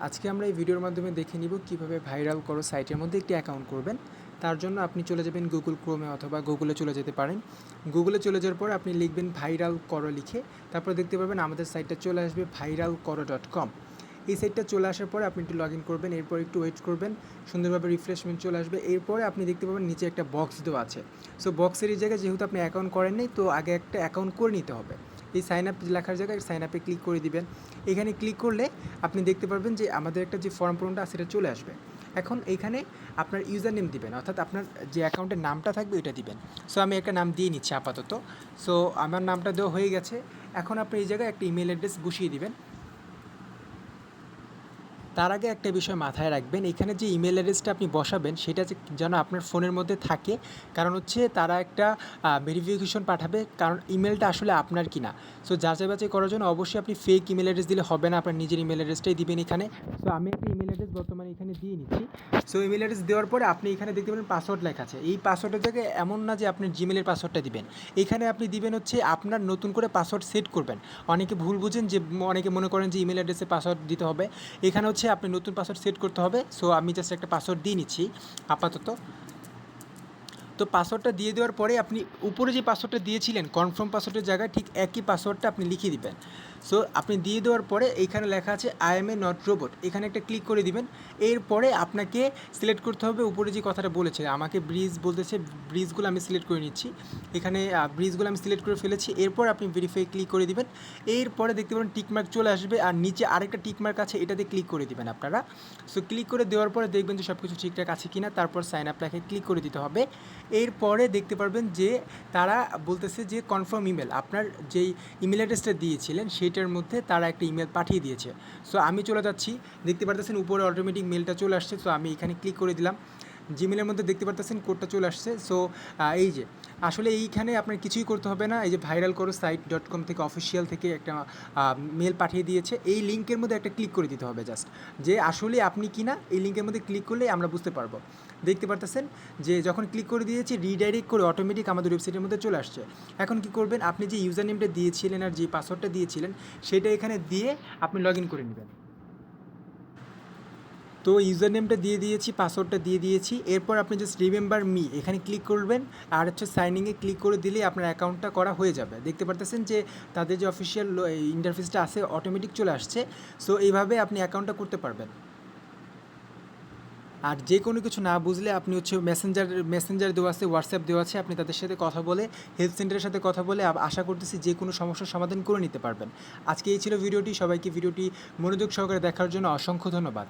আজকে আমরা এই ভিডিওর মাধ্যমে দেখে নিব কিভাবে ভাইরাল করো সাইটের মধ্যে একটি অ্যাকাউন্ট করবেন। তার জন্য আপনি চলে যাবেন গুগল ক্রোমে অথবা গুগলে চলে যেতে পারেন। গুগলে চলে যাওয়ার পর আপনি লিখবেন ভাইরাল করো লিখে, তারপর দেখতে পাবেন আমাদের সাইটটা চলে আসবে viralkoro.com। এই সাইটটা চলে আসার পরে আপনি একটু লগ ইন করবেন, এরপর একটু ওয়েট করবেন, সুন্দরভাবে রিফ্রেশমেন্ট চলে আসবে। এরপরে আপনি দেখতে পাবেন নিচে একটা বক্স দেওয়া আছে। সো বক্সের এই জায়গায় যেহেতু আপনি অ্যাকাউন্ট করেন নাই, তো আগে একটা অ্যাকাউন্ট করে নিতে হবে। এই সাইন আপ লেখার জায়গায় সাইন আপে ক্লিক করে দিবেন। এখানে ক্লিক করলে আপনি দেখতে পারবেন যে আমাদের একটা যে ফর্ম পূরণটা সেটা চলে আসবে। এখন এইখানে আপনার ইউজার নেম দিবেন, অর্থাৎ আপনার যে অ্যাকাউন্টের নামটা থাকবে ওইটা দিবেন। সো আমি একটা নাম দিয়ে নিচ্ছি আপাতত। সো আমার নামটা দেওয়া হয়ে গেছে। এখন আপনি এই জায়গায় একটা ইমেল অ্যাড্রেস বসিয়ে দিবেন। তার আগে একটা বিষয় মাথায় রাখবেন, এখানে যে ইমেল অ্যাড্রেসটা আপনি বসাবেন সেটা যেন আপনার ফোনের মধ্যে থাকে। কারণ হচ্ছে তারা একটা ভেরিফিকেশন পাঠাবে, কারণ ইমেলটা আসলে আপনার কিনা। সো যাচাই বাছাই করার জন্য অবশ্যই আপনি ফেক ইমেল অ্যাড্রেস দিলে হবে না, আপনার নিজের ইমেল অ্যাড্রেসটাই দিবেন এখানে। সো আমি একটা ইমেল অ্যাড্রেস বর্তমানে এখানে দিয়ে নিচ্ছি। সো ইমেল অ্যাড্রেস দেওয়ার পরে আপনি এখানে দেখতে পাবেন পাসওয়ার্ড লেখা আছে। এই পাসওয়ার্ডের জায়গায় এমন না যে আপনি জিমেলের পাসওয়ার্ডটা দিবেন, এখানে আপনি দিবেন হচ্ছে আপনার নতুন করে পাসওয়ার্ড সেট করবেন। অনেকে ভুল বুঝেন, যে অনেকে মনে করেন যে ইমেল অ্যাড্রেসে পাসওয়ার্ড দিতে হবে। এখানে হচ্ছে আপনি নতুন পাসওয়ার্ড সেট করতে হবে। সো আমি জাস্ট একটা পাসওয়ার্ড দিয়ে নিচ্ছি আপাতত। তো পাসওয়ার্ডটা দিয়ে দেওয়ার পরে আপনি উপরে যে পাসওয়ার্ডটা দিয়েছিলেন কনফার্ম পাসওয়ার্ডের জায়গায় ঠিক একই পাসওয়ার্ডটা আপনি লিখে দিবেন। সো আপনি দিয়ে দেওয়ার পরে এইখানে লেখা আছে I M A not robot, এখানে একটা ক্লিক করে দিবেন। এরপরে আপনাকে সিলেক্ট করতে হবে উপরে যে কথাটা বলেছে, আমাকে ব্রিজ বলতেছে, ব্রিজগুলো আমি সিলেক্ট করে নিচ্ছি। এখানে ব্রিজগুলো আমি সিলেক্ট করে ফেলেছি। এরপর আপনি ভেরিফাই ক্লিক করে দিবেন। এরপরে দেখতে পাবেন টিকমার্ক চলে আসবে, আর নিচে আরেকটা টিকমার্ক আছে, এটাতে ক্লিক করে দিবেন আপনারা। সো ক্লিক করে দেওয়ার পরে দেখবেন যে সব কিছু ঠিকঠাক আছে কিনা, তারপর সাইন আপ লেখে ক্লিক করে দিতে হবে। এরপরে দেখতে পারবেন যে তারা বলতেছে যে কনফার্ম ইমেল, আপনার যেই ইমেল অ্যাড্রেসটা দিয়েছিলেন সেইটার মধ্যে তারা একটা ইমেল পাঠিয়ে দিয়েছে। সো আমি চলে যাচ্ছি, দেখতে পারতেছেন উপরে অটোমেটিক মেলটা চলে আসছে। সো আমি এখানে ক্লিক করে দিলাম। জিমেলের মধ্যে দেখতে পারতেছেন কোডটা চলে আসছে। সো এই যে আসলে এইখানে আপনার কিছুই করতে হবে না। এই যে viralkorosite.com থেকে অফিসিয়াল থেকে একটা মেল পাঠিয়ে দিয়েছে। এই লিঙ্কের মধ্যে একটা ক্লিক করে দিতে হবে জাস্ট, যে আসলে আপনি কিনা। এই লিঙ্কের মধ্যে ক্লিক করলেই আমরা বুঝতে পারবো। দেখতে পারতেছেন যে যখন ক্লিক করে দিয়েছি রিডাইরেক্ট করে অটোমেটিক আমাদের ওয়েবসাইটের মধ্যে চলে আসছে। এখন কি করবেন, আপনি যে ইউজার নেমটা দিয়েছিলেন আর যে পাসওয়ার্ডটা দিয়েছিলেন সেটা এখানে দিয়ে আপনি লগ ইন করে নেবেন। তো ইউজার নেমটা দিয়ে দিয়েছি, পাসওয়ার্ডটা দিয়ে দিয়েছি। এরপর আপনি জাস্ট রিমেম্বার মি এখানে ক্লিক করবেন, আর হচ্ছে সাইনিংয়ে ক্লিক করে দিলেই আপনার অ্যাকাউন্টটা করা হয়ে যাবে। দেখতে পারতেছেন যে তাদের যে অফিসিয়াল ইন্টারফেসটা আছে অটোমেটিক চলে আসছে। সো এইভাবে আপনি অ্যাকাউন্টটা করতে পারবেন। আর যে কোনো কিছু না বুঝলে আপনি হচ্ছে মেসেঞ্জার দেওয়া আছে, হোয়াটসঅ্যাপ দেওয়া আছে, আপনি তাদের সাথে কথা বলে, হেল্প সেন্টারের সাথে কথা বলে আশা করতেছি যে কোনো সমস্যার সমাধান করে নিতে পারবেন। আজকে এই ছিল ভিডিওটি। সবাইকে ভিডিওটি মনোযোগ সহকারে দেখার জন্য অসংখ্য ধন্যবাদ।